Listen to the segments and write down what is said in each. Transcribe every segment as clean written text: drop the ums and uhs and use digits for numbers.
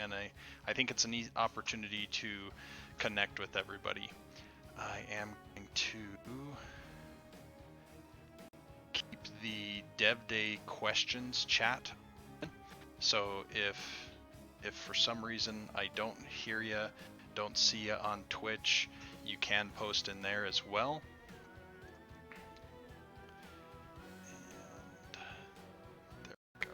and I think it's a neat opportunity to connect with everybody. I am going to keep the Dev Day questions chat. So if for some reason I don't hear you, don't see you on Twitch, you can post in there as well. And there we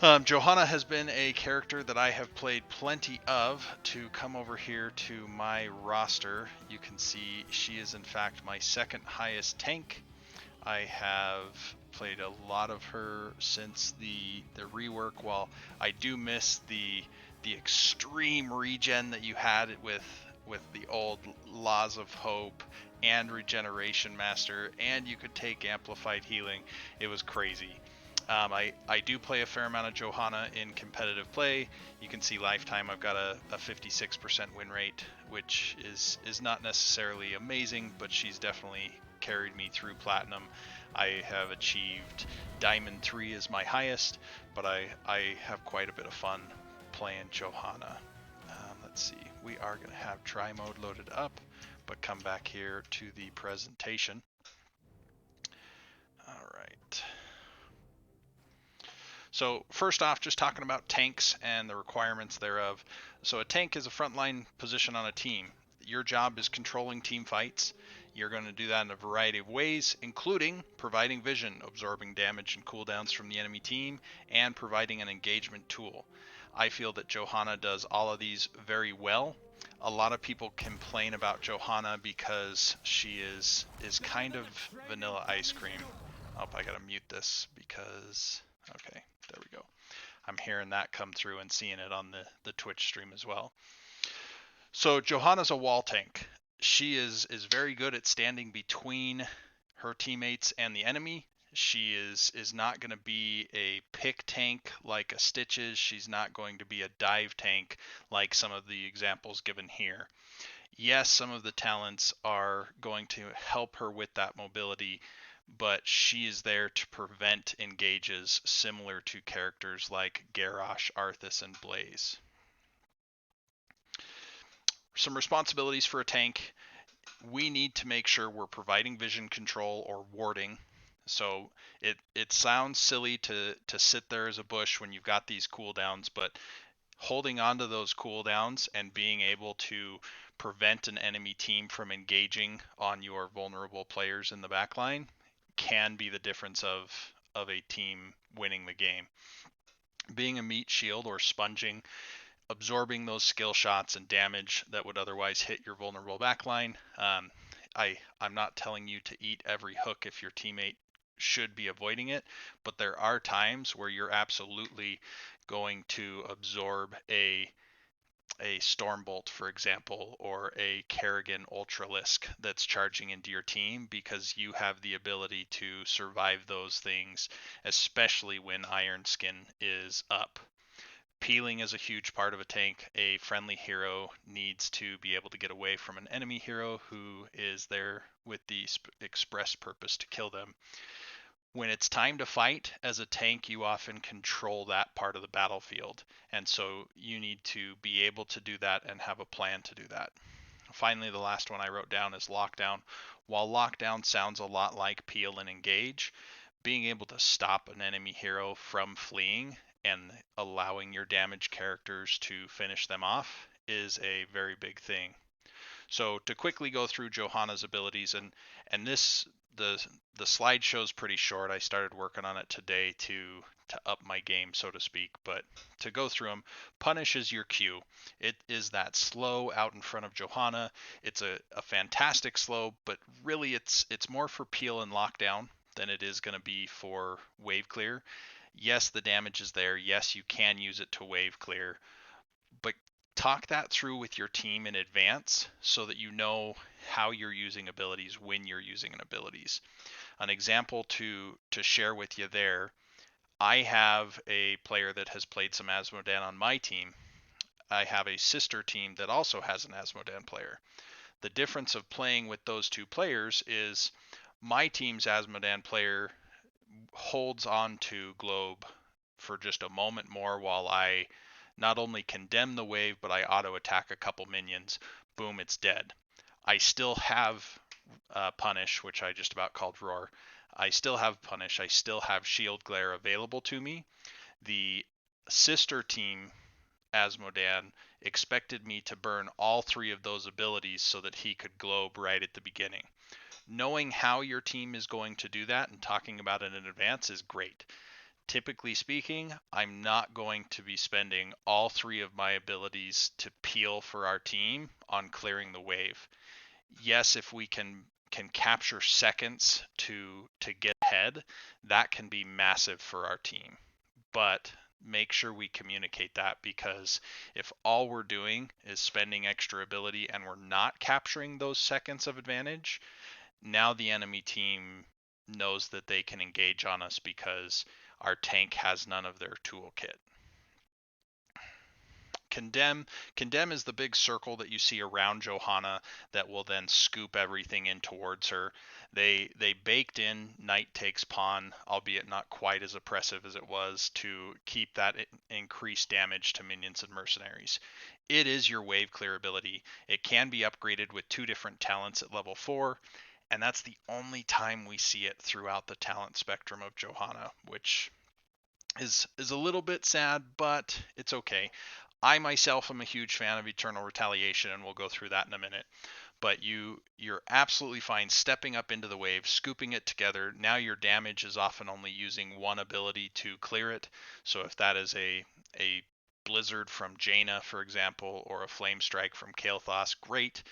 go. Johanna has been a character that I have played plenty of. To come over here to my roster, you can see she is in fact my second highest tank. I have played a lot of her since the rework. While I do miss the extreme regen that you had with the old Laws of Hope and Regeneration Master, and you could take Amplified Healing, it was crazy. I do play a fair amount of Johanna in competitive play. You can see lifetime I've got a 56% win rate, which is not necessarily amazing, but she's definitely carried me through Platinum. I have achieved Diamond 3 as my highest, but I have quite a bit of fun playing Johanna. Let's see, we are going to have try mode loaded up, but come back here to the presentation. All right. So first off, just talking about tanks and the requirements thereof. So a tank is a frontline position on a team. Your job is controlling team fights. You're going to do that in a variety of ways, including providing vision, absorbing damage and cooldowns from the enemy team, and providing an engagement tool. I feel that Johanna does all of these very well. A lot of people complain about Johanna because she is kind of vanilla ice cream. Oh, I gotta mute this because, okay, there we go. I'm hearing that come through and seeing it on the Twitch stream as well. So Johanna's a wall tank. She is very good at standing between her teammates and the enemy. She is not going to be a pick tank like a Stitch is. She's not going to be a dive tank like some of the examples given here. Yes, some of the talents are going to help her with that mobility, but she is there to prevent engages similar to characters like Garrosh, Arthas, and Blaze. Some responsibilities for a tank. We need to make sure we're providing vision control or warding. So it sounds silly to sit there as a bush when you've got these cooldowns, but holding on to those cooldowns and being able to prevent an enemy team from engaging on your vulnerable players in the backline can be the difference of a team winning the game. Being a meat shield or sponging, absorbing those skill shots and damage that would otherwise hit your vulnerable backline. I'm not telling you to eat every hook if your teammate should be avoiding it, but there are times where you're absolutely going to absorb a Stormbolt, for example, or a Kerrigan Ultralisk that's charging into your team, because you have the ability to survive those things, especially when Iron Skin is up. Peeling is a huge part of a tank. A friendly hero needs to be able to get away from an enemy hero who is there with the express purpose to kill them. When it's time to fight, as a tank, you often control that part of the battlefield, and so you need to be able to do that and have a plan to do that. Finally, the last one I wrote down is lockdown. While lockdown sounds a lot like peel and engage, being able to stop an enemy hero from fleeing and allowing your damaged characters to finish them off is a very big thing. So to quickly go through Johanna's abilities, and this the slideshow is pretty short. I started working on it today to up my game, so to speak. But to go through them, Punish is your Q. It is that slow out in front of Johanna. It's a fantastic slow, but really it's more for peel and lockdown than it is going to be for wave clear. Yes, the damage is there. Yes, you can use it to wave clear, but talk that through with your team in advance so that you know how you're using abilities when you're using an abilities. An example to share with you there, I have a player that has played some Asmodan on my team. I have a sister team that also has an Asmodan player. The difference of playing with those two players is my team's Asmodan player holds on to Globe for just a moment more while I not only condemn the wave, but I auto attack a couple minions. Boom, it's dead. I still have Punish, which I just about called Roar. I still have Punish. I still have Shield Glare available to me. The sister team, Asmodan, expected me to burn all three of those abilities so that he could globe right at the beginning. Knowing how your team is going to do that and talking about it in advance is great. Typically speaking, I'm not going to be spending all three of my abilities to peel for our team on clearing the wave. Yes, if we can capture seconds to get ahead, that can be massive for our team. But make sure we communicate that, because if all we're doing is spending extra ability and we're not capturing those seconds of advantage, now the enemy team knows that they can engage on us because our tank has none of their toolkit. Condemn is the big circle that you see around Johanna that will then scoop everything in towards her. They baked in Knight takes pawn, albeit not quite as oppressive as it was, to keep that increased damage to minions and mercenaries. It is your wave clear ability. It can be upgraded with 2 different talents at level 4, and that's the only time we see it throughout the talent spectrum of Johanna, which is a little bit sad, but it's okay. I myself am a huge fan of Eternal Retaliation, and we'll go through that in a minute. But you're absolutely fine stepping up into the wave, scooping it together. Now your damage is often only using one ability to clear it. So if that is a Blizzard from Jaina, for example, or a Flame Strike from Kael'thas, great.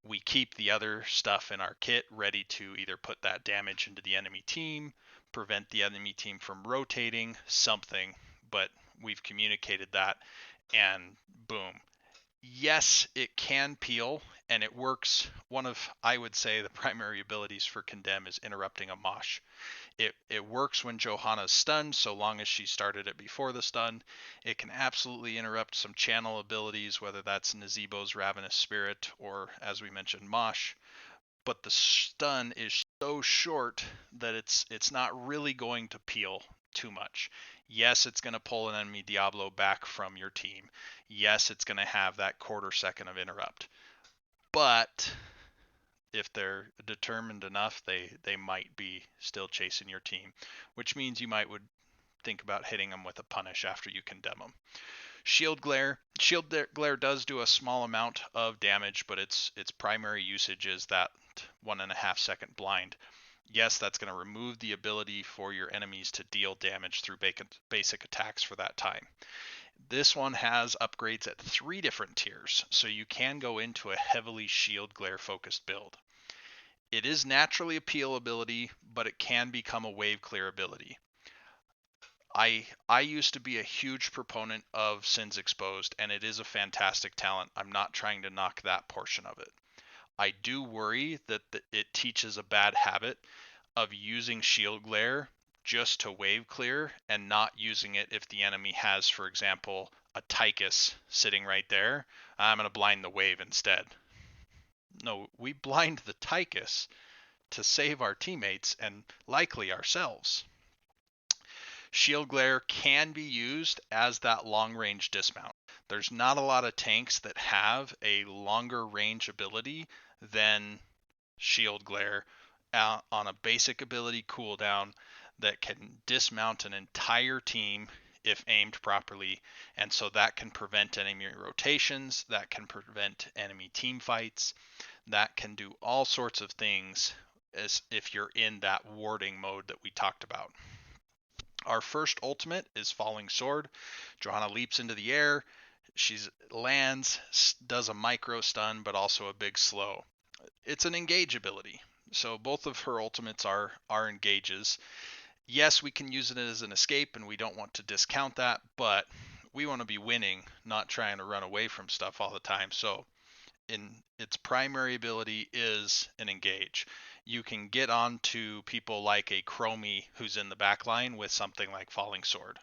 We keep the other stuff in our kit ready to either put that damage into the enemy team, prevent the enemy team from rotating, something. But we've communicated that, and boom. Yes, it can peel, and it works. One of, I would say, the primary abilities for Condemn is interrupting a mosh. It works when Johanna's stunned, so long as she started it before the stun. It can absolutely interrupt some channel abilities, whether that's Nazebo's Ravenous Spirit or, as we mentioned, Mosh. But the stun is so short that it's not really going to peel too much. Yes, it's going to pull an enemy Diablo back from your team. Yes, it's going to have that quarter second of interrupt. But if they're determined enough, they might be still chasing your team, which means you would think about hitting them with a punish after you condemn them. Shield glare does do a small amount of damage, but its primary usage is that 1.5 second blind. Yes, that's going to remove the ability for your enemies to deal damage through basic attacks for that time. This one has upgrades at 3 different tiers, so you can go into a heavily shield glare focused build. It is naturally a peel ability, but it can become a wave clear ability. I used to be a huge proponent of Sins Exposed, and it is a fantastic talent. I'm not trying to knock that portion of it. I do worry that it teaches a bad habit of using shield glare just to wave clear and not using it if the enemy has, for example, a Tychus sitting right there. I'm going to blind the wave instead. No, we blind the Tychus to save our teammates and likely ourselves. Shield glare can be used as that long range dismount. There's not a lot of tanks that have a longer range ability than shield glare on a basic ability cooldown that can dismount an entire team if aimed properly, and so that can prevent enemy rotations, that can prevent enemy team fights, that can do all sorts of things as if you're in that warding mode that we talked about. Our first ultimate is Falling Sword. Johanna leaps into the air. She lands, does a micro stun, but also a big slow. It's an engage ability. So both of her ultimates are engages. Yes, we can use it as an escape, and we don't want to discount that, but we want to be winning, not trying to run away from stuff all the time. So its primary ability is an engage. You can get onto people like a Chromie who's in the back line with something like Falling Sword.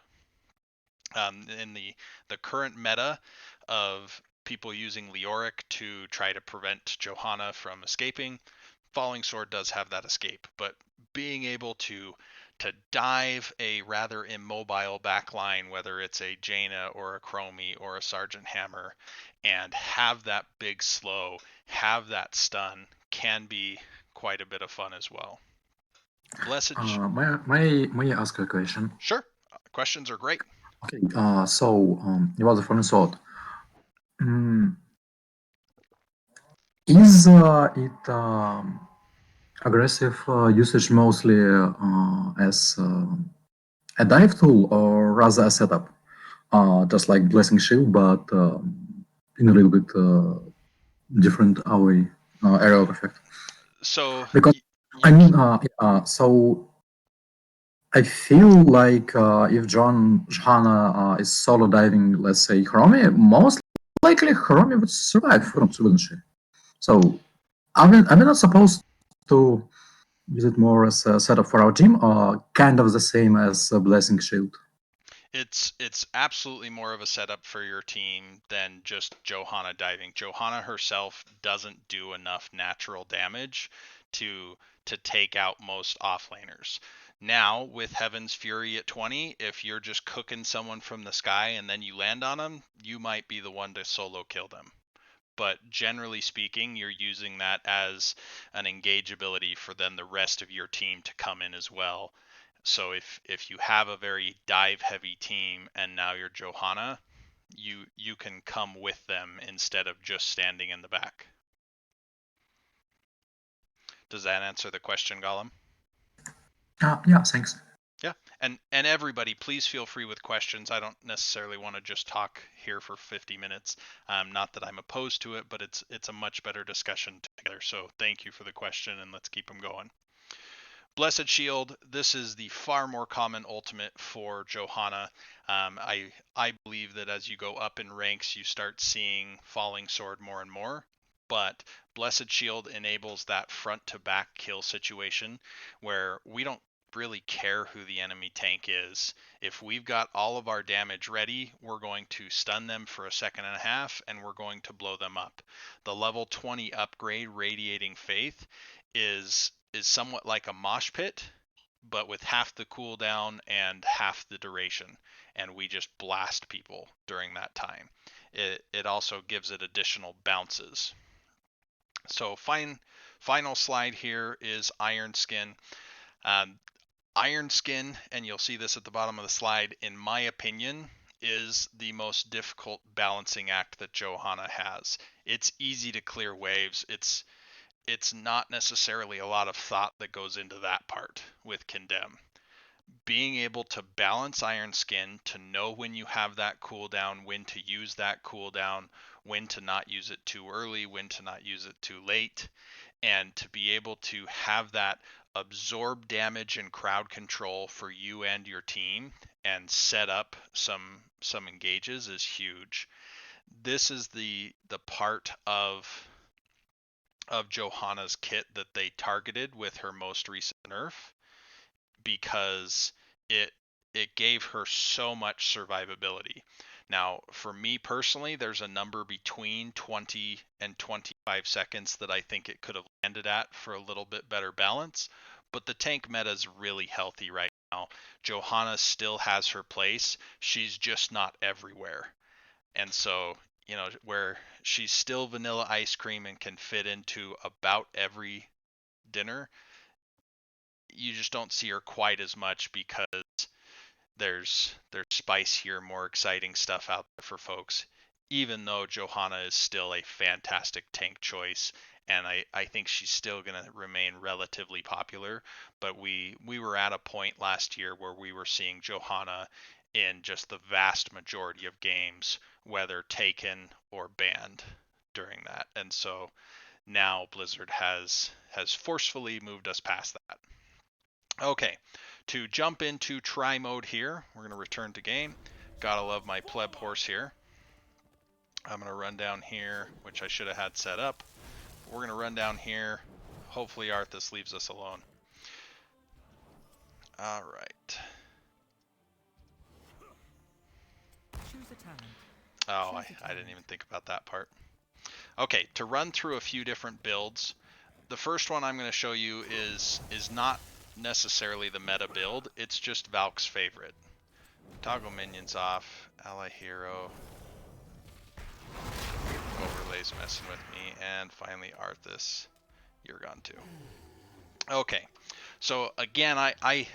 In the current meta of people using Leoric to try to prevent Johanna from escaping, Falling Sword does have that escape, but being able to to dive a rather immobile backline, whether it's a Jaina or a Chromie or a Sergeant Hammer, and have that big slow, have that stun, can be quite a bit of fun as well. Blessed. May I ask a question? Sure. Questions are great. Okay. About the following thought. Is it aggressive usage mostly as a dive tool or rather a setup? Just like Blessing Shield, but in a little bit different area of effect. So Because I your mean, so I feel like if Johanna is solo diving, let's say Chromie, most likely Chromie would survive, wouldn't she? So are we not supposed to use it more as a setup for our team, or kind of the same as a Blessing Shield? it's absolutely more of a setup for your team than just Johanna diving. Johanna herself doesn't do enough natural damage to take out most offlaners. Now with Heaven's Fury at 20, if you're just cooking someone from the sky and then you land on them, you might be the one to solo kill them. But generally speaking, you're using that as an engage ability for then the rest of your team to come in as well. So if you have a very dive heavy team and now you're Johanna, you can come with them instead of just standing in the back. Does that answer the question, Gollum? Yeah, thanks. Yeah, and everybody, please feel free with questions. I don't necessarily want to just talk here for 50 minutes. Not that I'm opposed to it, but it's a much better discussion together. So thank you for the question, and let's keep them going. Blessed Shield, this is the far more common ultimate for Johanna. I believe that as you go up in ranks, you start seeing Falling Sword more and more. But Blessed Shield enables that front to back kill situation where we don't really care who the enemy tank is. If we've got all of our damage ready, we're going to stun them for a second and a half and we're going to blow them up. The level 20 upgrade, Radiating Faith, is somewhat like a mosh pit, but with half the cooldown and half the duration, and we just blast people during that time. It also gives it additional bounces. So final slide here is Iron Skin. Iron Skin, and you'll see this at the bottom of the slide, in my opinion, is the most difficult balancing act that Johanna has. It's easy to clear waves. It's not necessarily a lot of thought that goes into that part with Condemn. Being able to balance Iron Skin, to know when you have that cooldown, when to use that cooldown, when to not use it too early, when to not use it too late, and to be able to have that absorb damage and crowd control for you and your team and set up some engages is huge. This is the part of Johanna's kit that they targeted with her most recent nerf because it gave her so much survivability. Now, for me personally, there's a number between 20 and 25 seconds that I think it could have landed at for a little bit better balance, but the tank meta is really healthy right now. Johanna still has her place. She's just not everywhere. And so, where she's still vanilla ice cream and can fit into about every dinner, you just don't see her quite as much because there's spicier, more exciting stuff out there for folks. Even though Johanna is still a fantastic tank choice, and I think she's still going to remain relatively popular, but we were at a point last year where we were seeing Johanna in just the vast majority of games, whether taken or banned during that. And so now Blizzard has forcefully moved us past that. Okay, to jump into try mode here, we're going to return to game. Gotta love my pleb horse here. I'm going to run down here, which I should have had set up. We're going to run down here. Hopefully Arthas leaves us alone. All right. Oh, I didn't even think about that part. Okay, to run through a few different builds, the first one I'm going to show you is not necessarily the meta build. It's just Valk's favorite. Toggle minions off. Ally hero. Overlays messing with me. And finally Arthas. You're gone too. Okay. So again, I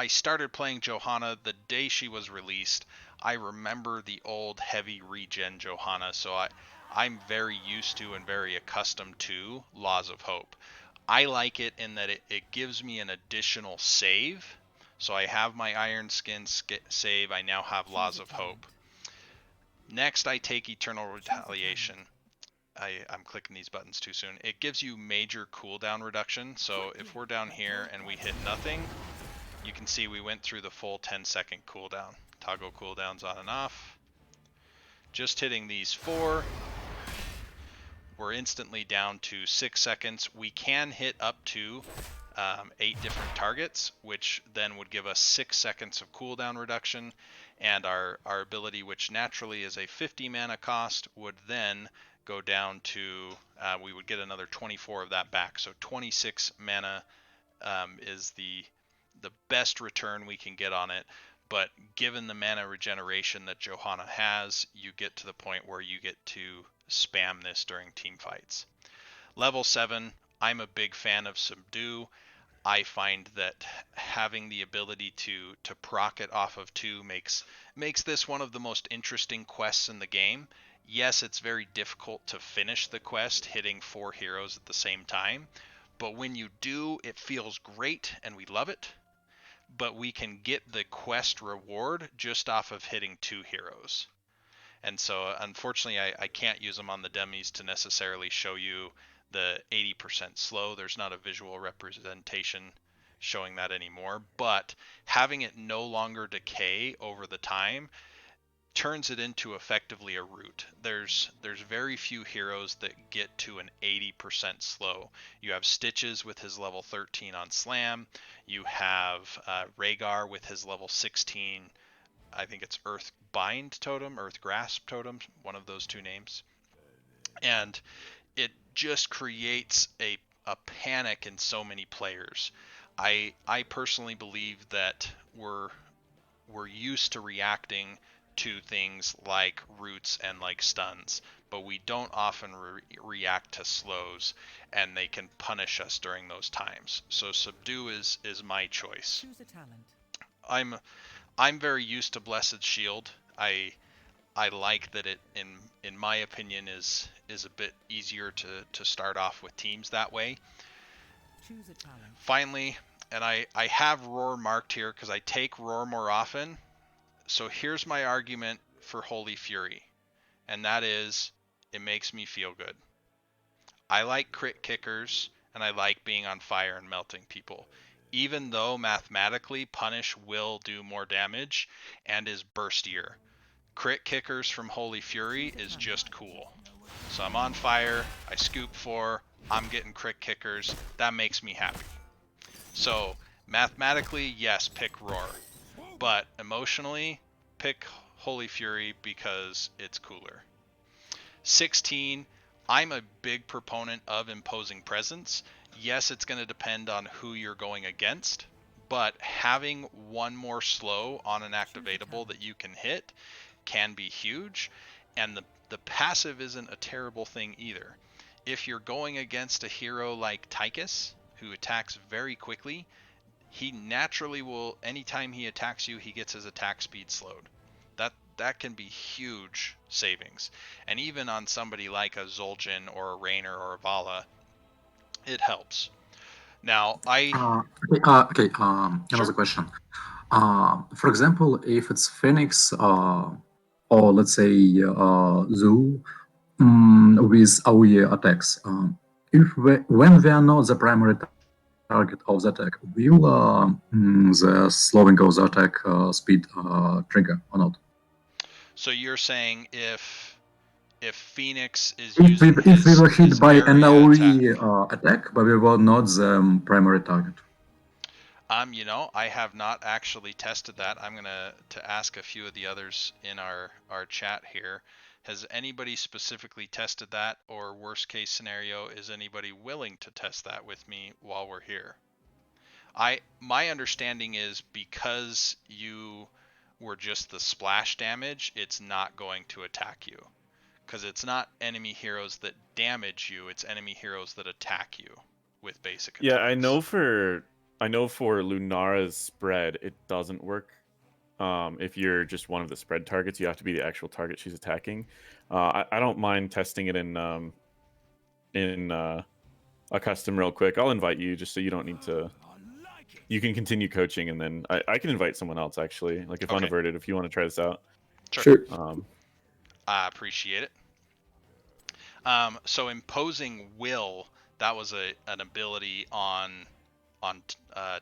started playing Johanna the day she was released. I remember the old heavy regen Johanna, so I'm very used to and very accustomed to Laws of Hope. I like it in that it gives me an additional save. So I have my Iron Skin save. I now have Laws of Hope. Next, I take Eternal Retaliation. I'm clicking these buttons too soon. It gives you major cooldown reduction. So if we're down here and we hit nothing, you can see we went through the full 10-second cooldown. Toggle cooldowns on and off. Just hitting these 4, we're instantly down to 6 seconds. We can hit up to 8 different targets, which then would give us 6 seconds of cooldown reduction. And our ability, which naturally is a 50 mana cost, would then go down to, we would get another 24 of that back. So 26 mana is the best return we can get on it. But given the mana regeneration that Johanna has, you get to the point where you get to spam this during team fights. Level 7, I'm a big fan of Subdue. I find that having the ability to proc it off of 2 makes this one of the most interesting quests in the game. Yes, it's very difficult to finish the quest hitting 4 heroes at the same time, but when you do, it feels great and we love it. But we can get the quest reward just off of hitting 2 heroes. And so unfortunately I can't use them on the dummies to necessarily show you the 80% slow. There's not a visual representation showing that anymore, but having it no longer decay over the time turns it into effectively a root. There's very few heroes that get to an 80% slow. You have Stitches with his level 13 on Slam. You have Rhaegar with his level 16, I think it's Earth Bind Totem, Earth Grasp Totem, one of those two names. And it just creates a panic in so many players. I personally believe that we're used to reacting to things like roots and like stuns, but we don't often react to slows, and they can punish us during those times. So Subdue is my choice. Choose a talent. I'm very used to Blessed Shield. I like that it in my opinion is a bit easier to start off with teams that way. Choose a talent. Finally, and I have Roar marked here because I take Roar more often. So here's my argument for Holy Fury, and that is it makes me feel good. I like crit kickers, and I like being on fire and melting people. Even though mathematically Punish will do more damage and is burstier. Crit kickers from Holy Fury is just cool. So I'm on fire, I scoop 4, I'm getting crit kickers, that makes me happy. So mathematically, yes, pick Roar. But emotionally, pick Holy Fury because it's cooler. 16, I'm a big proponent of Imposing Presence. Yes, it's going to depend on who you're going against, but having one more slow on an activatable that you can hit can be huge, and the passive isn't a terrible thing either. If you're going against a hero like Tychus, who attacks very quickly, he naturally will, anytime he attacks you, he gets his attack speed slowed. That can be huge savings. And even on somebody like a Zul'jin or a Raynor or a Vala, it helps. Now, Okay, another question. For example, if it's Phoenix or let's say Zoo with AoE attacks, when they are not the primary target of the attack, will the slowing of the attack speed trigger or not? So you're saying if Phoenix is If we, using if we were hit his by an area attack, AoE attack, but we were not the primary target. I have not actually tested that. I'm gonna to ask a few of the others in our chat here. Has anybody specifically tested that, or worst case scenario, is anybody willing to test that with me while we're here? My understanding is because you were just the splash damage, it's not going to attack you. Because it's not enemy heroes that damage you, it's enemy heroes that attack you with basic attacks. Yeah, I know for Lunara's spread, it doesn't work. If you're just one of the spread targets, you have to be the actual target she's attacking. I don't mind testing it in a custom real quick. I'll invite you just so you don't need to. You can continue coaching, and then I can invite someone else actually, like if Okay. unaverted, if you want to try this out. Sure. I appreciate it. So imposing will, that was an ability on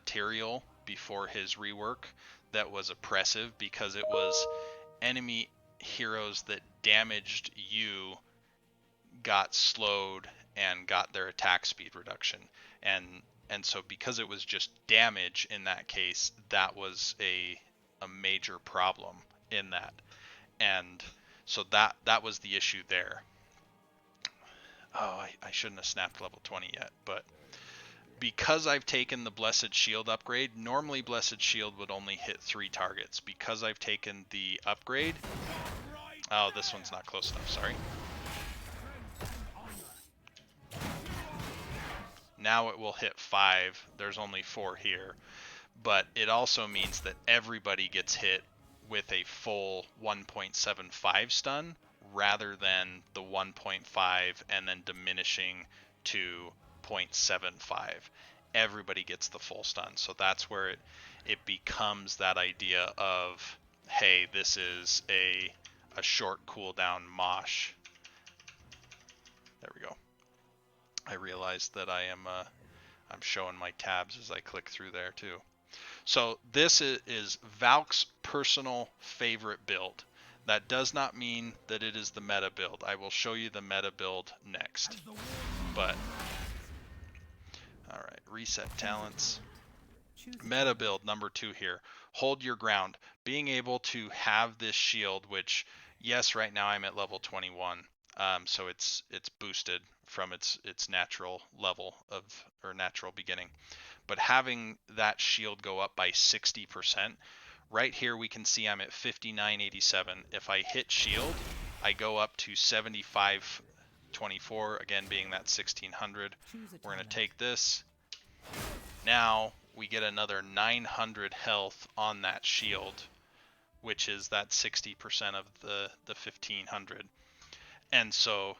Tyrael before his rework that was oppressive because it was enemy heroes that damaged you got slowed and got their attack speed reduction, and so because it was just damage in that case, that was a major problem in that, and so that was the issue there. Oh, I shouldn't have snapped level 20 yet, but because I've taken the Blessed Shield upgrade, normally Blessed Shield would only hit 3 targets. Because I've taken the upgrade... Oh, this one's not close enough, sorry. Now it will hit 5. There's only 4 here. But it also means that everybody gets hit with a full 1.75 stun, rather than the 1.5 and then diminishing to 0.75. Everybody gets the full stun. So that's where it becomes that idea of, hey, this is a short cooldown mosh. There we go. I realized that I'm showing my tabs as I click through there too. So this is Valk's personal favorite build. That does not mean that it is the meta build. I will show you the meta build next. But, alright, reset talents. Meta build number 2 here. Hold your ground. Being able to have this shield, which, yes, right now I'm at level 21. So it's boosted from its natural level of, or natural beginning. But having that shield go up by 60%, right here we can see I'm at 5987. If I hit shield, I go up to 7524, again being that 1600. We're going to take this. Now we get another 900 health on that shield, which is that 60% of the 1500. And so,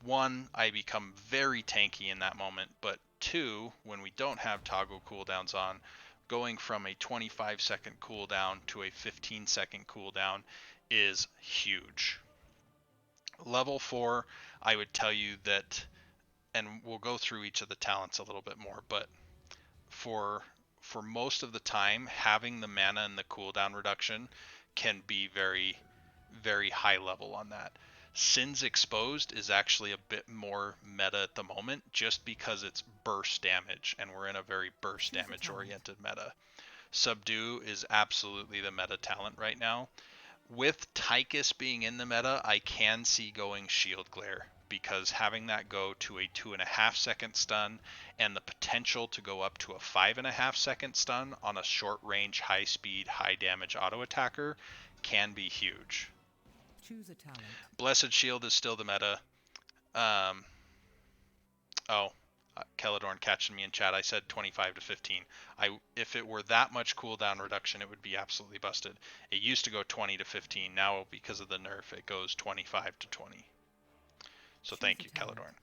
1, I become very tanky in that moment, but 2, when we don't have toggle cooldowns on, going from a 25-second cooldown to a 15-second cooldown is huge. Level 4, I would tell you that, and we'll go through each of the talents a little bit more, but for most of the time, having the mana and the cooldown reduction can be very, very high level on that. Sins Exposed is actually a bit more meta at the moment, just because it's burst damage, and we're in a very burst damage oriented meta. Subdue is absolutely the meta talent right now. With Tychus being in the meta, I can see going Shield Glare, because having that go to a 2.5 second stun and the potential to go up to a 5.5 second stun on a short range, high speed, high damage auto attacker can be huge. Choose a talent. Blessed Shield is still the meta. Keladorn catching me in chat. I said 25 to 15. If it were that much cooldown reduction, it would be absolutely busted. It used to go 20 to 15. Now, because of the nerf, it goes 25 to 20. So thank you, Keladorn.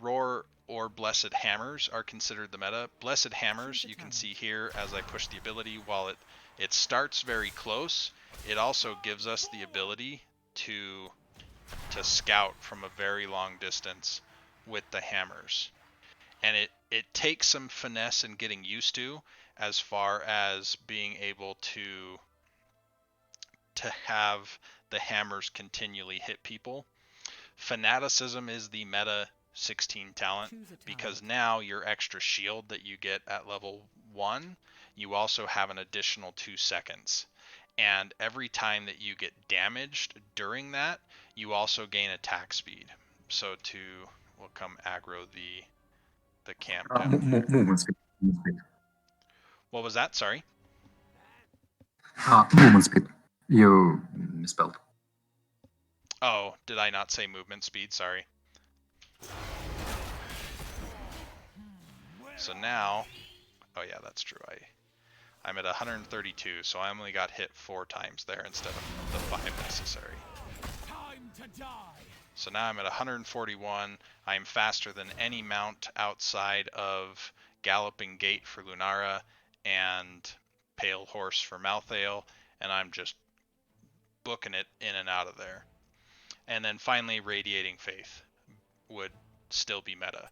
Roar or Blessed Hammers are considered the meta. Blessed Hammers, you can see here as I push the ability, while it starts very close, it also gives us the ability to scout from a very long distance with the hammers. And it takes some finesse and getting used to, as far as being able to have the hammers continually hit people. Fanaticism is the meta 16 talent, because now your extra shield that you get at level 1, you also have an additional 2 seconds. And every time that you get damaged during that, you also gain attack speed. So we'll come aggro the camp down here. Movement speed. What was that? Sorry. Movement speed. You misspelled. Oh, did I not say movement speed? Sorry. So now, oh yeah, that's true. I'm at 132, so I only got hit 4 times there instead of the 5 necessary. Time to die. So now I'm at 141. I'm faster than any mount outside of Galloping Gait for Lunara and Pale Horse for Malthael, and I'm just booking it in and out of there. And then finally, Radiating Faith would still be meta.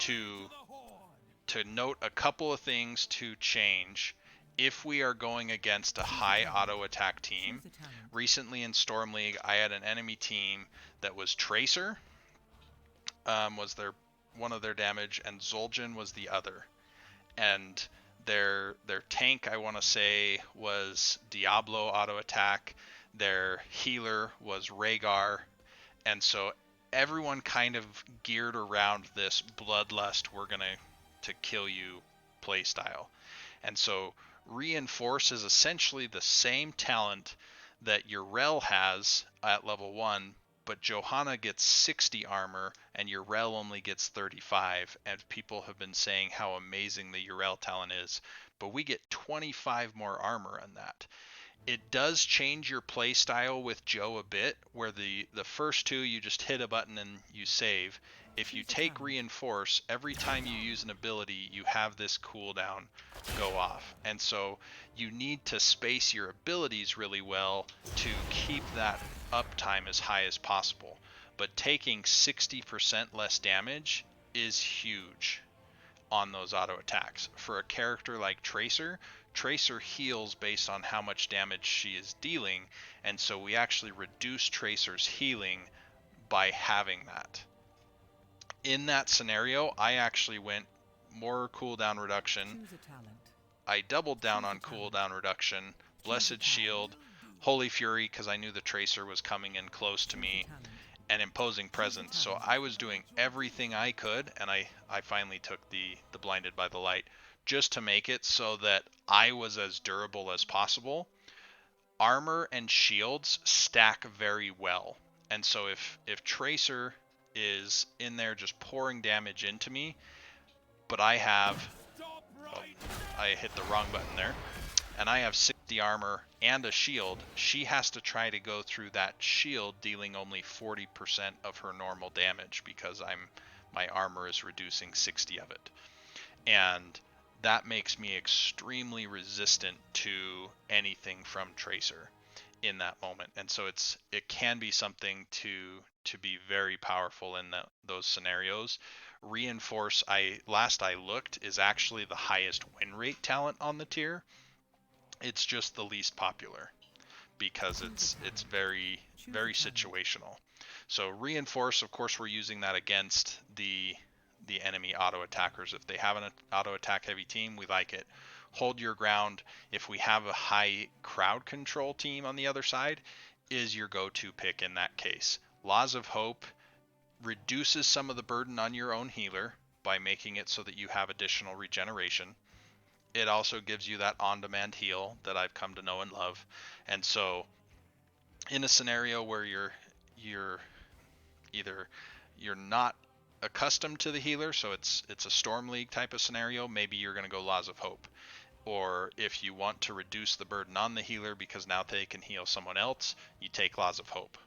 To note a couple of things to change, if we are going against a high auto attack team, Choose a talent. recently in Storm League, I had an enemy team that was Tracer, was one of their damage, and Zul'jin was the other. And their tank, I want to say, was Diablo auto attack. Their healer was Rhaegar, and so everyone kind of geared around this bloodlust, we're gonna to kill you playstyle. And so Reinforce is essentially the same talent that your Rel has at level 1, but Johanna gets 60 armor and your Rel only gets 35, and people have been saying how amazing the Urel talent is, but we get 25 more armor on that. It does change your play style with Joe a bit, where the first 2 you just hit a button and you save. If you take Reinforce, every time you use an ability, you have this cooldown go off. And so you need to space your abilities really well to keep that uptime as high as possible. But taking 60% less damage is huge on those auto attacks. For a character like Tracer, Tracer heals based on how much damage she is dealing, and so we actually reduce Tracer's healing by having that. In that scenario, I actually went more cooldown reduction. Choose a talent. I doubled down on cooldown reduction, Blessed Shield, Holy Fury, because I knew the Tracer was coming in close to me, and Imposing Presence. So I was doing everything I could, and I finally took the Blinded by the Light, just to make it so that I was as durable as possible. Armor and shields stack very well, and so if Tracer is in there just pouring damage into me, but I have, oh, I hit the wrong button there, and I have 60 armor and a shield, she has to try to go through that shield dealing only 40% of her normal damage because my armor is reducing 60 of it. And that makes me extremely resistant to anything from Tracer in that moment. And so it can be something to be very powerful in those scenarios. Reinforce, last I looked, is actually the highest win rate talent on the tier. It's just the least popular because it's very situational. So Reinforce, of course, we're using that against the enemy auto attackers. If they have an auto attack heavy team, we like it. Hold Your Ground, if we have a high crowd control team on the other side, is your go-to pick in that case. Laws of Hope reduces some of the burden on your own healer by making it so that you have additional regeneration. It also gives you that on-demand heal that I've come to know and love. And so in a scenario where you're not accustomed to the healer, so it's a Storm League type of scenario, maybe you're going to go Laws of Hope. Or if you want to reduce the burden on the healer because now they can heal someone else, you take Laws of Hope.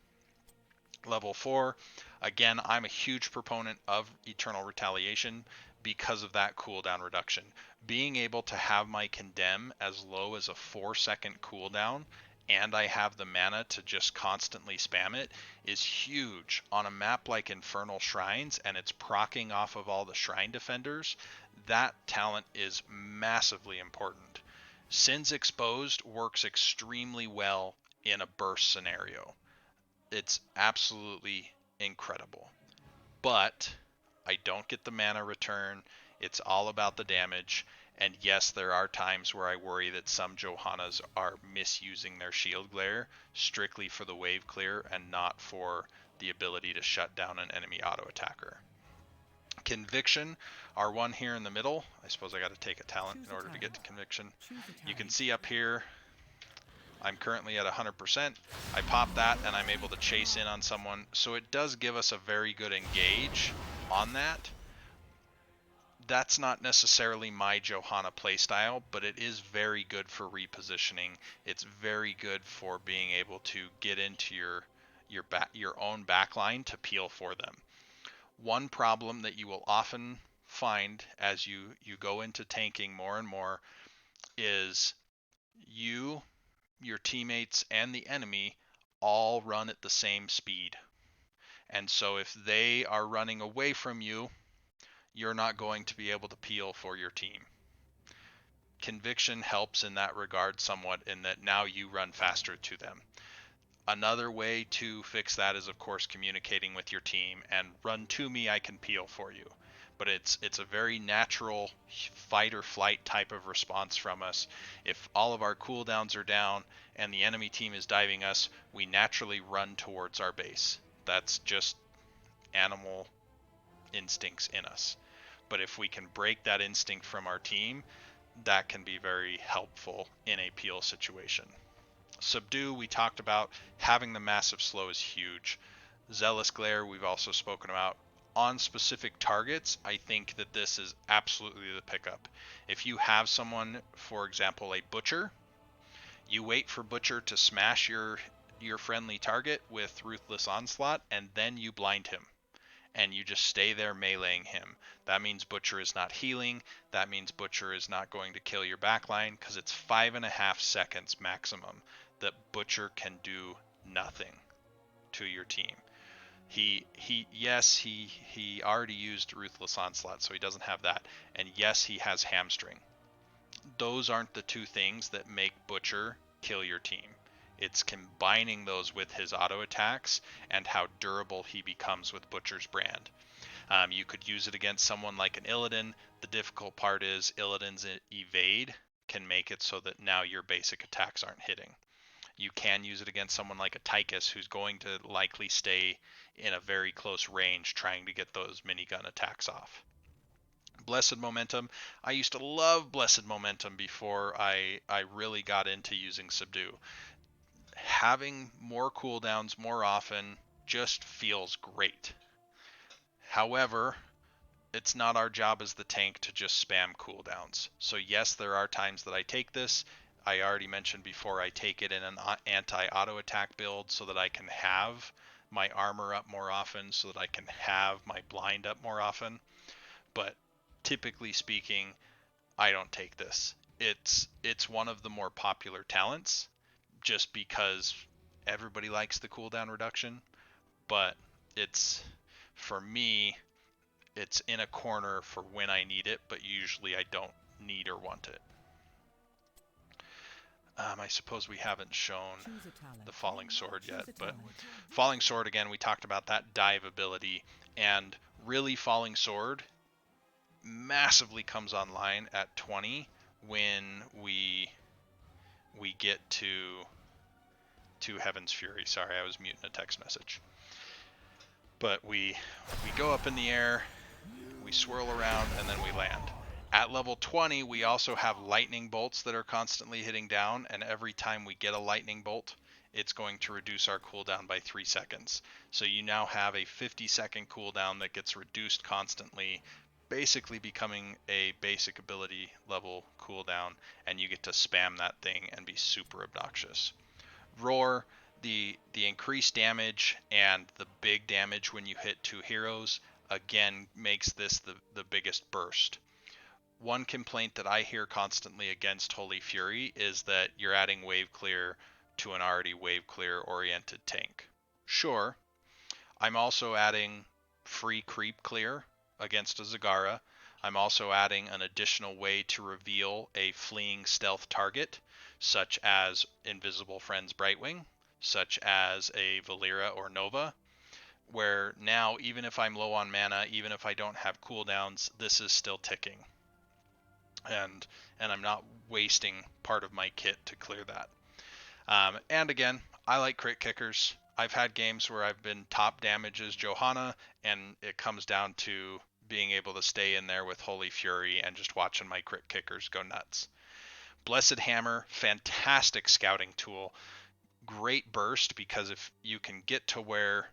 Level 4, again, I'm a huge proponent of Eternal Retaliation because of that cooldown reduction. Being able to have my Condemn as low as a 4-second cooldown, and I have the mana to just constantly spam it, is huge. On a map like Infernal Shrines, and it's proccing off of all the Shrine Defenders, that talent is massively important. Sins Exposed works extremely well in a burst scenario. It's absolutely incredible. But I don't get the mana return. It's all about the damage. And yes, there are times where I worry that some Johannas are misusing their Shield Glare strictly for the wave clear and not for the ability to shut down an enemy auto attacker. Conviction, our one here in the middle. I suppose I got to take a talent Choose in a order to get talent. to conviction. Choose a You can talent. see up here, I'm currently at 100%. I pop that and I'm able to chase in on someone. So it does give us a very good engage on that. That's not necessarily my Johanna playstyle, but it is very good for repositioning. It's very good for being able to get into your own backline to peel for them. One problem that you will often find as you go into tanking more and more is you, your teammates, and the enemy all run at the same speed. And so if they are running away from you, you're not going to be able to peel for your team. Conviction helps in that regard somewhat, in that now you run faster to them. Another way to fix that is, of course, communicating with your team and run to me, I can peel for you. But it's a very natural fight or flight type of response from us. If all of our cooldowns are down and the enemy team is diving us, we naturally run towards our base. That's just animal instincts in us. But if we can break that instinct from our team, that can be very helpful in a peel situation. Subdue, we talked about. Having the massive slow is huge. Zealous Glare, we've also spoken about. On specific targets, I think that this is absolutely the pickup. If you have someone, for example, a Butcher, you wait for Butcher to smash your friendly target with Ruthless Onslaught, and then you blind him. And you just stay there meleeing him. That means Butcher is not healing. That means Butcher is not going to kill your backline, because it's 5.5 seconds maximum that Butcher can do nothing to your team. He already used Ruthless Onslaught, so he doesn't have that. And yes, he has Hamstring. Those aren't the two things that make Butcher kill your team. It's combining those with his auto attacks and how durable he becomes with Butcher's Brand. You could use it against someone like an Illidan. The difficult part is Illidan's evade can make it so that now your basic attacks aren't hitting. You can use it against someone like a Tychus, who's going to likely stay in a very close range trying to get those minigun attacks off. Blessed Momentum. I used to love Blessed Momentum before I really got into using Subdue. Having more cooldowns more often just feels great. However, it's not our job as the tank to just spam cooldowns. So yes, there are times that I take this. I already mentioned before, I take it in an anti-auto attack build so that I can have my armor up more often, so that I can have my blind up more often. But typically speaking, I don't take this. It's one of the more popular talents just because everybody likes the cooldown reduction, but it's, for me, it's in a corner for when I need it, but usually I don't need or want it. I suppose we haven't shown Choose a talent. the Falling Sword yet, Choose a but talent. Falling Sword, again, we talked about that dive ability, and really Falling Sword massively comes online at 20 when we get to Heaven's Fury. Sorry, I was muting a text message. But we go up in the air, we swirl around, and then we land. At level 20, we also have lightning bolts that are constantly hitting down, and every time we get a lightning bolt, it's going to reduce our cooldown by 3 seconds. So you now have a 50-second cooldown that gets reduced constantly, basically becoming a basic ability level cooldown, and you get to spam that thing and be super obnoxious. Roar, the increased damage and the big damage when you hit 2 heroes, again makes this the biggest burst. One complaint that I hear constantly against Holy Fury is that you're adding wave clear to an already wave clear oriented tank. Sure, I'm also adding free creep clear against a Zagara. I'm also adding an additional way to reveal a fleeing stealth target, such as Invisible Friends Brightwing, such as a Valera or Nova, where now even if I'm low on mana, even if I don't have cooldowns, this is still ticking. And I'm not wasting part of my kit to clear that. And again, I like crit kickers. I've had games where I've been top damage as Johanna, and it comes down to being able to stay in there with Holy Fury and just watching my crit kickers go nuts. Blessed Hammer, fantastic scouting tool. Great burst, because if you can get to where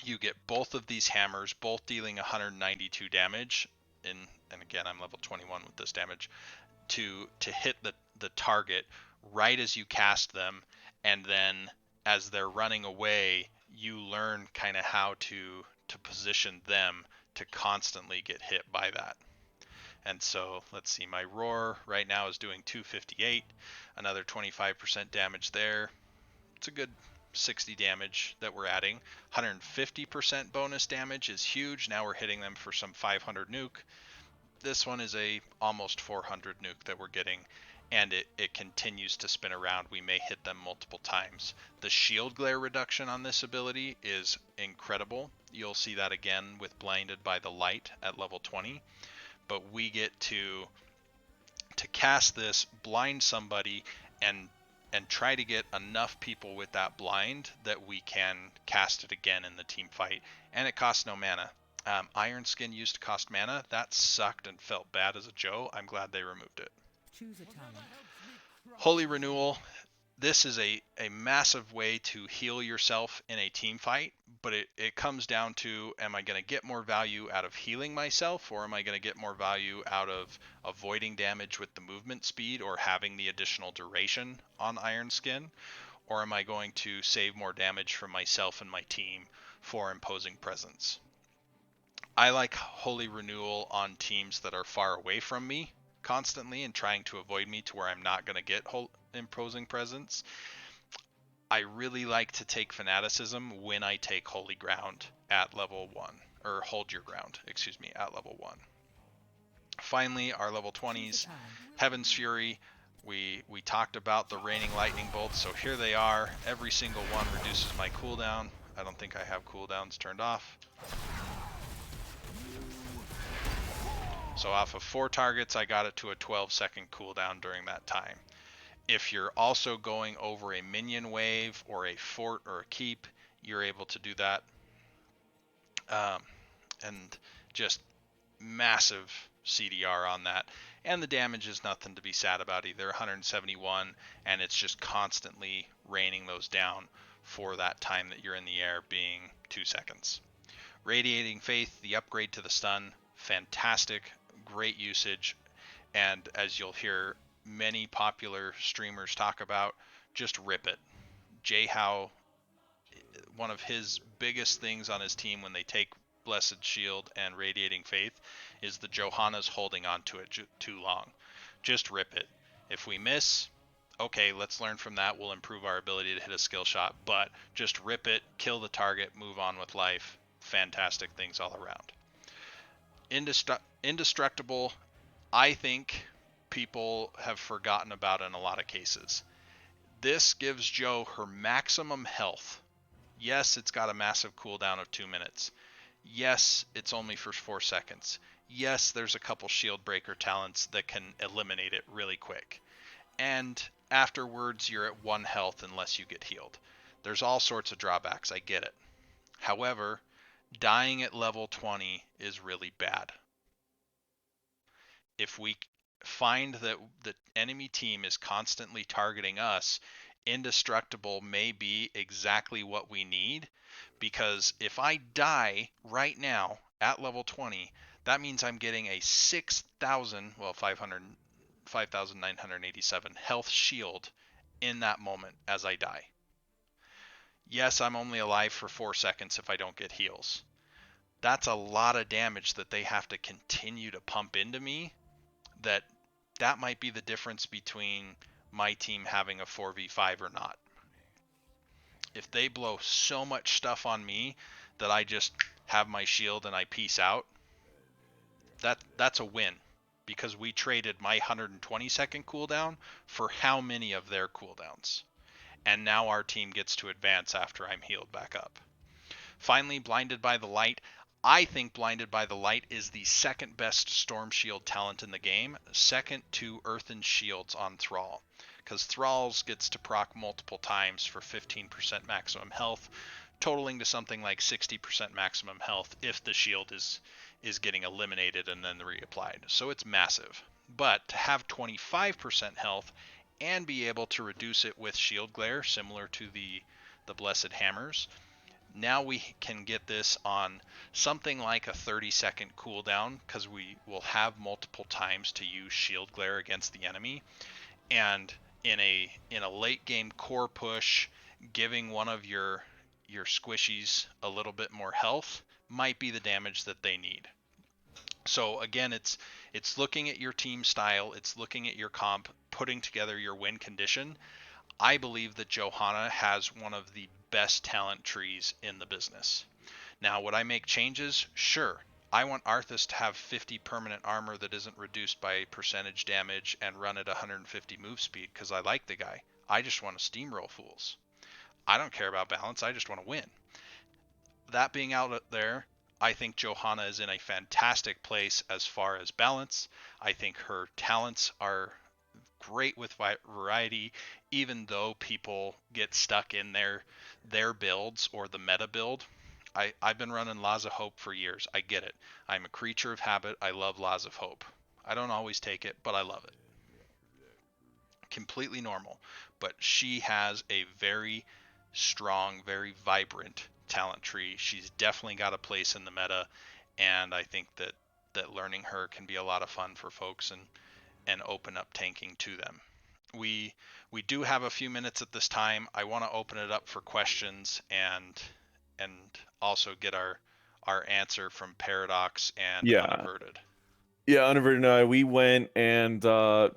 you get both of these hammers, both dealing 192 damage, and again, I'm level 21 with this damage, to hit the target right as you cast them, and then as they're running away, you learn kind of how to position them to constantly get hit by that. And so let's see, my roar right now is doing 258, another 25% damage there. It's a good 60 damage that we're adding. 150% bonus damage is huge. Now we're hitting them for some 500 nuke. This one is a almost 400 nuke that we're getting, and it continues to spin around. We may hit them multiple times. The shield glare reduction on this ability is incredible. You'll see that again with Blinded by the Light at level 20. But we get to cast this, blind somebody, and try to get enough people with that blind that we can cast it again in the team fight. And it costs no mana. Iron Skin used to cost mana. That sucked and felt bad as a Joe. I'm glad they removed it. Choose a talent. Holy Renewal. This is a massive way to heal yourself in a team fight, but it comes down to, am I going to get more value out of healing myself, or am I going to get more value out of avoiding damage with the movement speed or having the additional duration on Iron Skin, or am I going to save more damage from myself and my team for imposing presence? I like Holy Renewal on teams that are far away from me constantly and trying to avoid me to where I'm not going to get imposing presence. I really like to take Fanaticism when I take Holy Ground at level 1, or Hold Your Ground, excuse me, at level 1. Finally, our level 20s, Heaven's Fury. We talked about the Raining Lightning Bolts, so here they are. Every single one reduces my cooldown. I don't think I have cooldowns turned off. So off of 4 targets, I got it to a 12-second cooldown during that time. If you're also going over a minion wave or a fort or a keep, you're able to do that. And just massive CDR on that. And the damage is nothing to be sad about either. 171, and it's just constantly raining those down for that time that you're in the air, being 2 seconds. Radiating Faith, the upgrade to the stun, fantastic, great usage, and as you'll hear many popular streamers talk about, just rip it. Jay Howe, one of his biggest things on his team when they take Blessed Shield and Radiating Faith is the Johanna's holding on to it too long. Just rip it. If we miss, okay, let's learn from that. We'll improve our ability to hit a skill shot, but just rip it, kill the target, move on with life. Fantastic things all around. Indestructible, I think people have forgotten about in a lot of cases. This gives Joe her maximum health. Yes, it's got a massive cooldown of 2 minutes. Yes, it's only for 4 seconds. Yes, there's a couple shield breaker talents that can eliminate it really quick. And afterwards, you're at 1 health unless you get healed. There's all sorts of drawbacks, I get it. However, dying at level 20 is really bad. If we find that the enemy team is constantly targeting us, Indestructible may be exactly what we need, because if I die right now at level 20, that means I'm getting a 5,987 health shield in that moment as I die. Yes, I'm only alive for 4 seconds if I don't get heals. That's a lot of damage that they have to continue to pump into me. That might be the difference between my team having a 4v5 or not. If they blow so much stuff on me that I just have my shield and I peace out, that's a win, because we traded my 120 second cooldown for how many of their cooldowns. And now our team gets to advance after I'm healed back up. Finally, Blinded by the Light. I think Blinded by the Light is the second best Storm Shield talent in the game, second to Earthen Shields on Thrall, because Thrall's gets to proc multiple times for 15% maximum health. totaling to something like 60% maximum health if the shield is getting eliminated and then reapplied. So it's massive. But to have 25% health and be able to reduce it with shield glare, similar to the Blessed Hammers, now we can get this on something like a 30-second cooldown, because we will have multiple times to use shield glare against the enemy. And in a late game core push, giving one of your squishies a little bit more health might be the damage that they need. So again, it's looking at your team style, it's looking at your comp, putting together your win condition. I believe that Johanna has one of the best talent trees in the business. Now, would I make changes? Sure. I want Arthas to have 50 permanent armor that isn't reduced by percentage damage and run at 150 move speed because I like the guy. I just want to steamroll fools. I don't care about balance, I just want to win. That being out there, I think Johanna is in a fantastic place as far as balance. I think her talents are great with variety, even though people get stuck in their builds or the meta build. I've been running Laws of Hope for years. I get it. I'm a creature of habit. I love Laws of Hope. I don't always take it, but I love it. Completely normal. But she has a very strong, very vibrant talent tree. She's definitely got a place in the meta, and I think that learning her can be a lot of fun for folks and open up tanking to them. We do have a few minutes at this time. I want to open it up for questions and also get our answer from Paradox and Yeah. Unaverted. Yeah, Unaverted and I, we went, and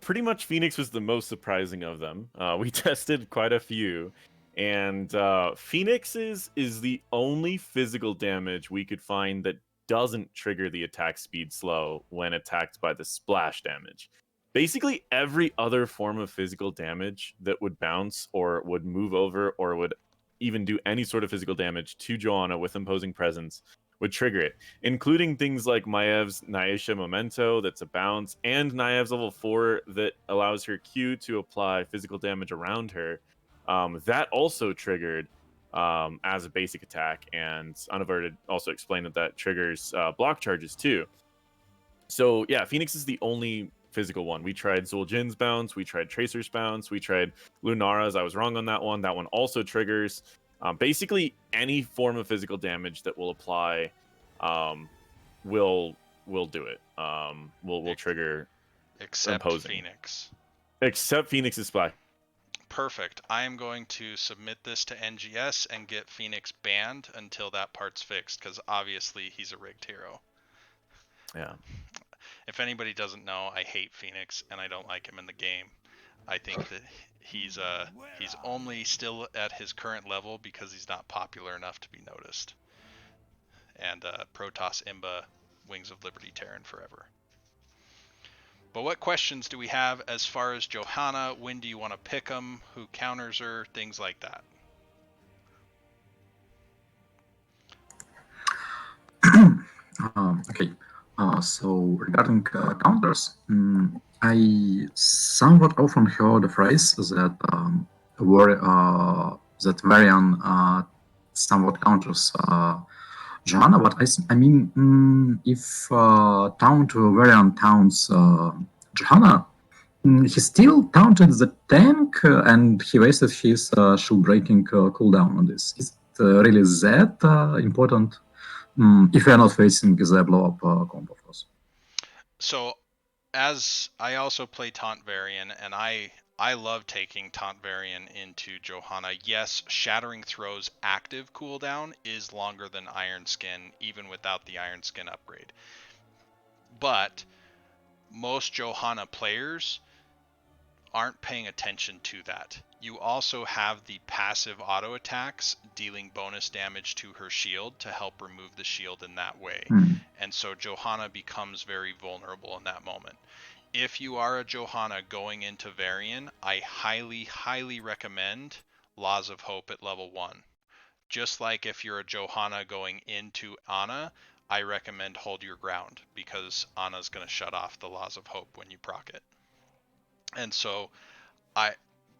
pretty much Phoenix was the most surprising of them. We tested quite a few, and Phoenix is the only physical damage we could find that doesn't trigger the attack speed slow when attacked by the splash damage. Basically, every other form of physical damage that would bounce or would move over or would even do any sort of physical damage to Johanna with imposing presence would trigger it, including things like Maev's Naisha Memento, that's a bounce, and Naev's level 4 that allows her Q to apply physical damage around her. That also triggered as a basic attack, and Unaverted also explained that triggers block charges too. So yeah, Phoenix is the only physical one. We tried Zul'jin's bounce, we tried Tracer's bounce, we tried Lunara's. I was wrong on that one. That one also triggers. Basically, any form of physical damage that will apply will do it. Will trigger Except imposing. Phoenix. Except Phoenix's splash. Perfect. I am going to submit this to NGS and get Phoenix banned until that part's fixed, because obviously he's a rigged hero. Yeah. If anybody doesn't know, I hate Phoenix and I don't like him in the game. I think that he's only still at his current level because he's not popular enough to be noticed. And Protoss Imba, Wings of Liberty Terran forever. But what questions do we have as far as Johanna? When do you want to pick him? Who counters her? Things like that. Okay. So regarding counters, I somewhat often heard the phrase that that Varian somewhat counters Johanna, but I mean, if Taunt Varian taunts Johanna, he still taunted the tank and he wasted his shield breaking cooldown on this. Is it really that important? If we are not facing the blow up combo, of course. So, as I also play Taunt Varian, and I love taking Taunt Varian into Johanna. Yes, Shattering Throw's active cooldown is longer than Iron Skin, even without the Iron Skin upgrade. But most Johanna players aren't paying attention to that. You also have the passive auto attacks dealing bonus damage to her shield to help remove the shield in that way. And so Johanna becomes very vulnerable in that moment. If you are a Johanna going into Varian, I highly, highly recommend Laws of Hope at level 1. Just like if you're a Johanna going into Ana, I recommend Hold Your Ground, because Ana's going to shut off the Laws of Hope when you proc it. And so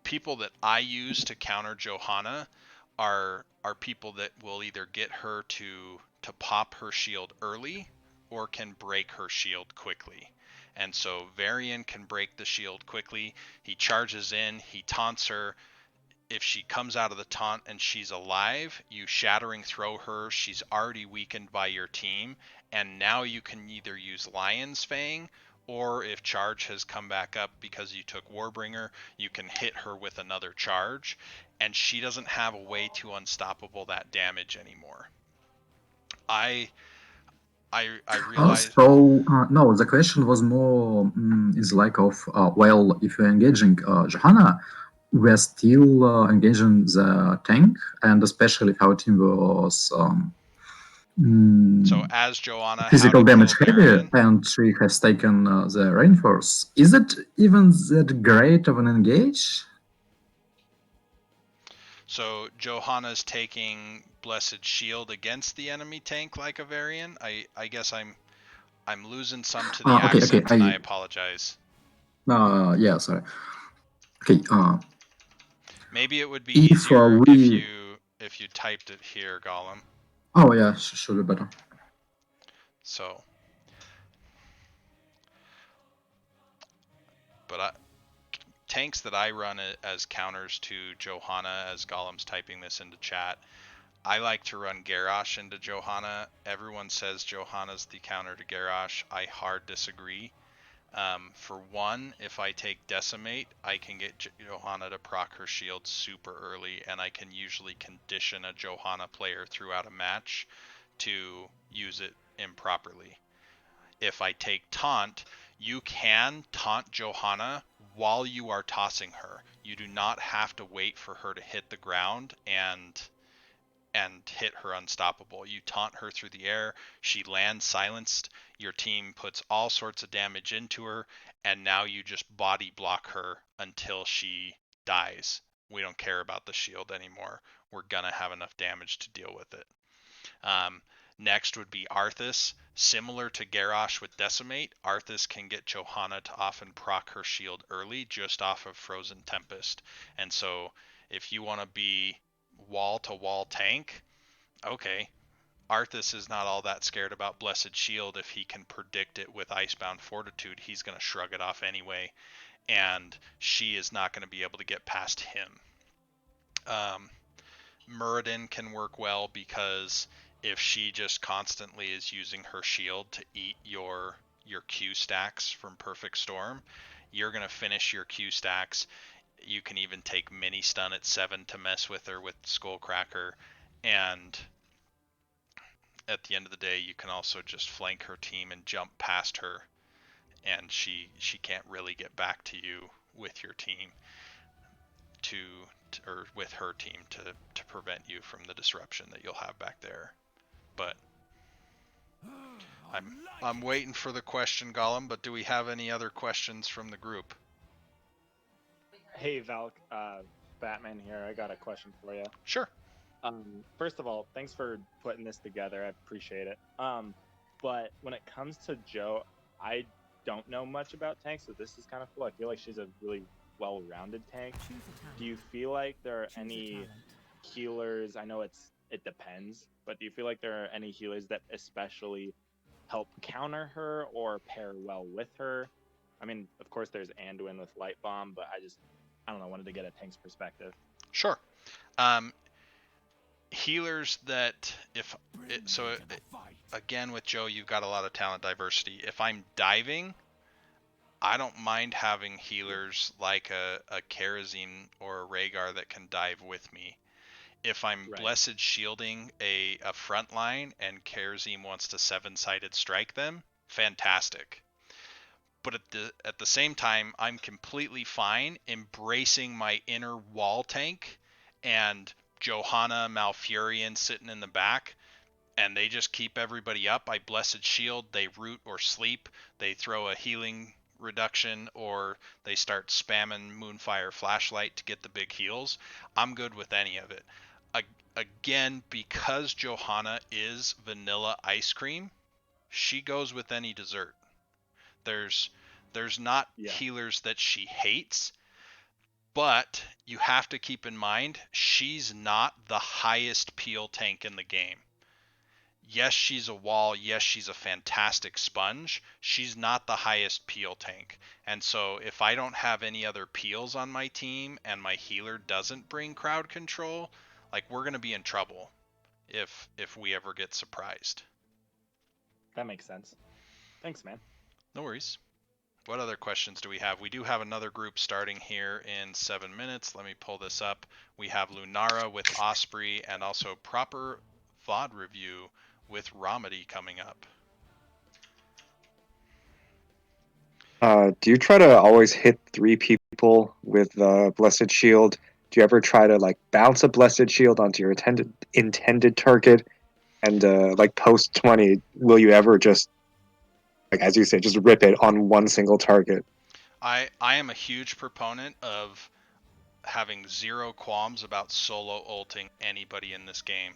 people that I use to counter Johanna are people that will either get her to pop her shield early or can break her shield quickly. And so Varian can break the shield quickly. He charges in, he taunts her. If she comes out of the taunt and she's alive, you shattering throw her. She's already weakened by your team, and now you can either use Lion's Fang, or if charge has come back up because you took Warbringer, you can hit her with another charge, and she doesn't have a way to unstoppable that damage anymore. I realize. No, the question was more is like of well, if you're engaging Johanna, we're still engaging the tank, and especially if our team was So as Johanna, how physical to kill damage heavy, Varian? and she has taken the reinforce. Is it even that great of an engage? So Johanna's taking Blessed Shield against the enemy tank like a Varian. I guess I'm losing some to the Okay, accent, and I apologize. yeah, sorry. Okay, Maybe it would be if easier we, if you typed it here, Gollum. oh yeah, should be better. So, but tanks that I run as counters to Johanna, as Gollum's typing this into chat, I like to run Garrosh into Johanna. Everyone says Johanna's the counter to Garrosh. I hard disagree. For one, if I take Decimate, I can get Johanna to proc her shield super early, and I can usually condition a Johanna player throughout a match to use it improperly. If I take Taunt, you can taunt Johanna while you are tossing her. You do not have to wait for her to hit the ground and hit her unstoppable. You taunt her through the air, she lands silenced, your team puts all sorts of damage into her, and now you just body block her until she dies. We don't care about the shield anymore. We're gonna have enough damage to deal with it. Next would be Arthas. Similar to Garrosh with Decimate, Arthas can get Johanna to often proc her shield early just off of Frozen Tempest. And so if you want to be wall-to-wall tank, okay, Arthas is not all that scared about Blessed Shield. If he can predict it with Icebound Fortitude, he's going to shrug it off anyway, and she is not going to be able to get past him. Muradin can work well because if she just constantly is using her shield to eat your Q stacks from Perfect Storm, you're going to finish your Q stacks. You can even take mini stun at 7 to mess with her with Skullcracker, and at the end of the day, you can also just flank her team and jump past her, and she can't really get back to you with your team or with her team to prevent you from the disruption that you'll have back there. But I'm waiting for the question, Gollum, but do we have any other questions from the group? Hey Valk, Batman here. I got a question for you. Sure. First of all, thanks for putting this together. I appreciate it. But when it comes to Joe, I don't know much about tanks, so this is kind of cool. I feel like she's a really well-rounded tank. Choose a talent. Do you feel like there are Choose a any talent. healers? I know it depends, but do you feel like there are any healers that especially help counter her or pair well with her? I mean, of course, there's Anduin with Light Bomb, but I don't know, wanted to get a tank's perspective. Sure. Healers that again with Joe, you've got a lot of talent diversity. If I'm diving, I don't mind having healers like a Karazim or a Rhaegar that can dive with me. If I'm Blessed Shielding a front line and Karazim wants to 7-sided strike them, fantastic. But at the same time, I'm completely fine embracing my inner wall tank and Johanna, Malfurion sitting in the back, and they just keep everybody up. I Blessed Shield, they root or sleep, they throw a healing reduction, or they start spamming Moonfire Flashlight to get the big heals. I'm good with any of it. Again, because Johanna is vanilla ice cream, she goes with any dessert. There's not healers that she hates. But you have to keep in mind, she's not the highest peel tank in the game. Yes, she's a wall. Yes, she's a fantastic sponge. She's not the highest peel tank. And so if I don't have any other peels on my team and my healer doesn't bring crowd control, like, we're going to be in trouble if we ever get surprised. That makes sense. Thanks, man. No worries. What other questions do we have? We do have another group starting here in 7 minutes. Let me pull this up. We have Lunara with Osprey and also proper VOD review with Romedy coming up. Do you try to always hit 3 people with Blessed Shield? Do you ever try to like bounce a Blessed Shield onto your intended target? And like post 20, will you ever just, like as you say, just rip it on one single target? I am a huge proponent of having zero qualms about solo ulting anybody in this game.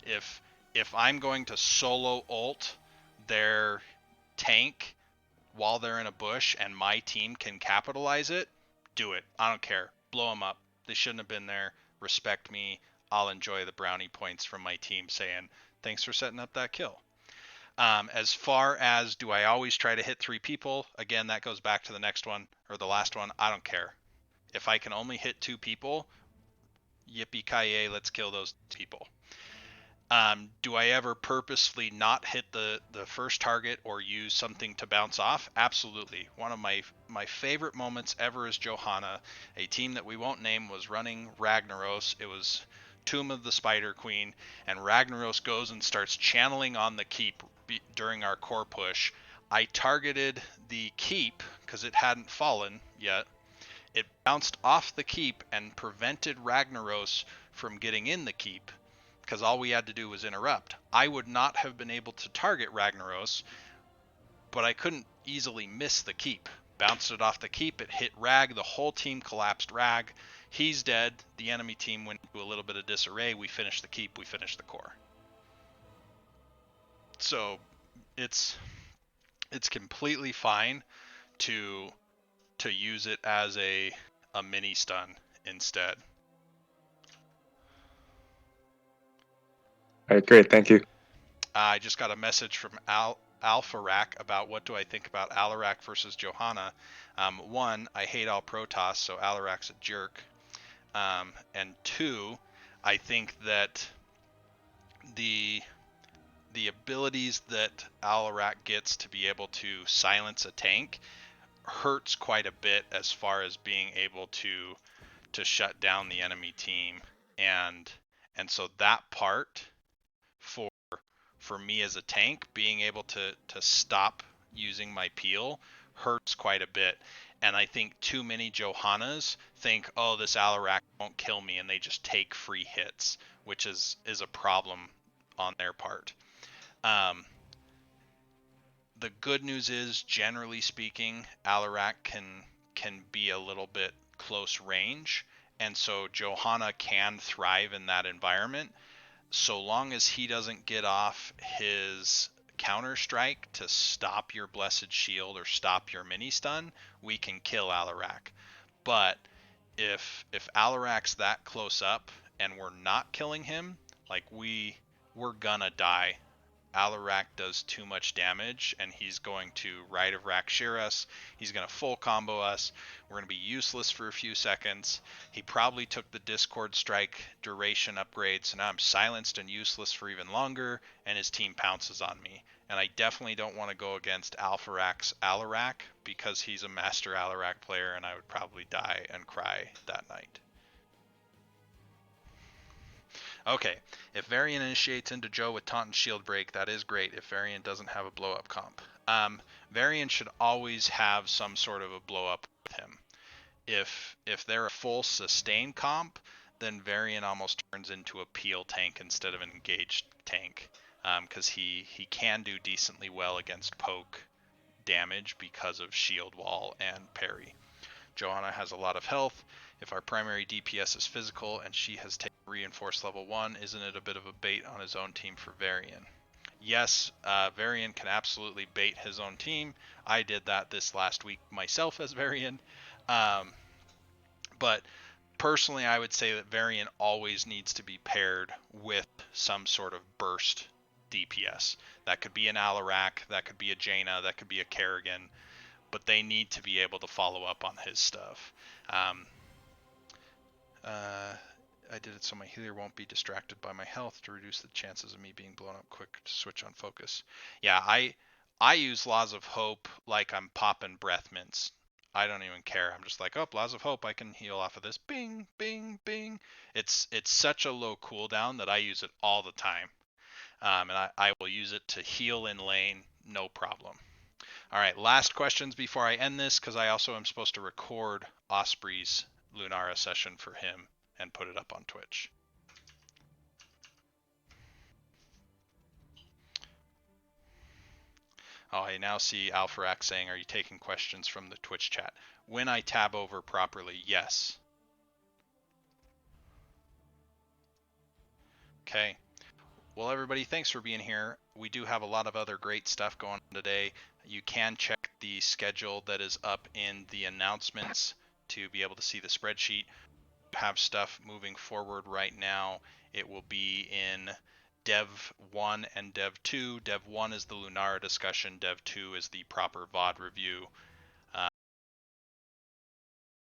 If I'm going to solo ult their tank while they're in a bush and my team can capitalize it, do it. I don't care. Blow them up. They shouldn't have been there. Respect me. I'll enjoy the brownie points from my team saying, thanks for setting up that kill. As far as do I always try to hit 3 people, again, that goes back to the next one or the last one. I don't care. If I can only hit 2 people, yippee-ki-yay, let's kill those people. Do I ever purposefully not hit the first target or use something to bounce off? Absolutely. One of my favorite moments ever is Johanna. A team that we won't name was running Ragnaros. It was Tomb of the Spider Queen, and Ragnaros goes and starts channeling on the keep during our core push. I targeted the keep because it hadn't fallen yet. It bounced off the keep and prevented Ragnaros from getting in the keep, because all we had to do was interrupt. I would not have been able to target Ragnaros, but I couldn't easily miss the keep. Bounced it off the keep, it hit Rag, the whole team collapsed Rag. He's dead, the enemy team went into a little bit of disarray, we finished the keep, we finished the core. So it's completely fine to use it as a mini stun instead. All right, great, thank you. I just got a message from Alpharak about what do I think about Alarak versus Johanna. One, I hate all Protoss, so Alarak's a jerk. And two, I think that the abilities that Alarak gets to be able to silence a tank hurts quite a bit as far as being able to shut down the enemy team, and so that part for me as a tank, being able to stop using my peel hurts quite a bit. And I think too many Johannas think, oh, this Alarak won't kill me, and they just take free hits, which is a problem on their part. The good news is, generally speaking, Alarak can be a little bit close range, and so Johanna can thrive in that environment. So long as he doesn't get off his counter strike to stop your Blessed Shield or stop your mini stun, we can kill Alarak. But if Alarak's that close up and we're not killing him, like we're gonna die. Alarak does too much damage, and he's going to Rite of Rakshir us. He's going to full combo us. We're going to be useless for a few seconds. He probably took the Discord Strike duration upgrade, so now I'm silenced and useless for even longer, and his team pounces on me. And I definitely don't want to go against Alpharak's Alarak, because he's a master Alarak player, and I would probably die and cry that night. Okay, if Varian initiates into Joe with Taunt and Shield Break, that is great if Varian doesn't have a blow up comp. Varian should always have some sort of a blow up with him. If they're a full sustain comp, then Varian almost turns into a peel tank instead of an engaged tank, because he can do decently well against poke damage because of shield wall and parry. Johanna has a lot of health. If our primary DPS is physical and she has taken reinforced level 1, isn't it a bit of a bait on his own team for Varian? Yes, Varian can absolutely bait his own team. I did that this last week myself as Varian. But personally, I would say that Variant always needs to be paired with some sort of burst DPS. That could be an Alarak, that could be a Jaina, that could be a Kerrigan, but they need to be able to follow up on his stuff. I did it so my healer won't be distracted by my health to reduce the chances of me being blown up quick to switch on focus. Yeah, I use Laws of Hope like I'm popping breath mints. I don't even care. I'm just like, oh, Laws of Hope, I can heal off of this. Bing, bing, bing. It's such a low cooldown that I use it all the time. And I will use it to heal in lane, no problem. All right, last questions before I end this, because I also am supposed to record Osprey's Lunara session for him and put it up on Twitch. Oh, I now see Alpharak saying, are you taking questions from the Twitch chat? When I tab over properly, yes. Okay. Well, everybody, thanks for being here. We do have a lot of other great stuff going on today. You can check the schedule that is up in the announcements to be able to see the spreadsheet. Have stuff moving forward right now. It will be in Dev 1 and Dev 2. Dev 1 is the Lunara discussion. Dev 2 is the proper VOD review.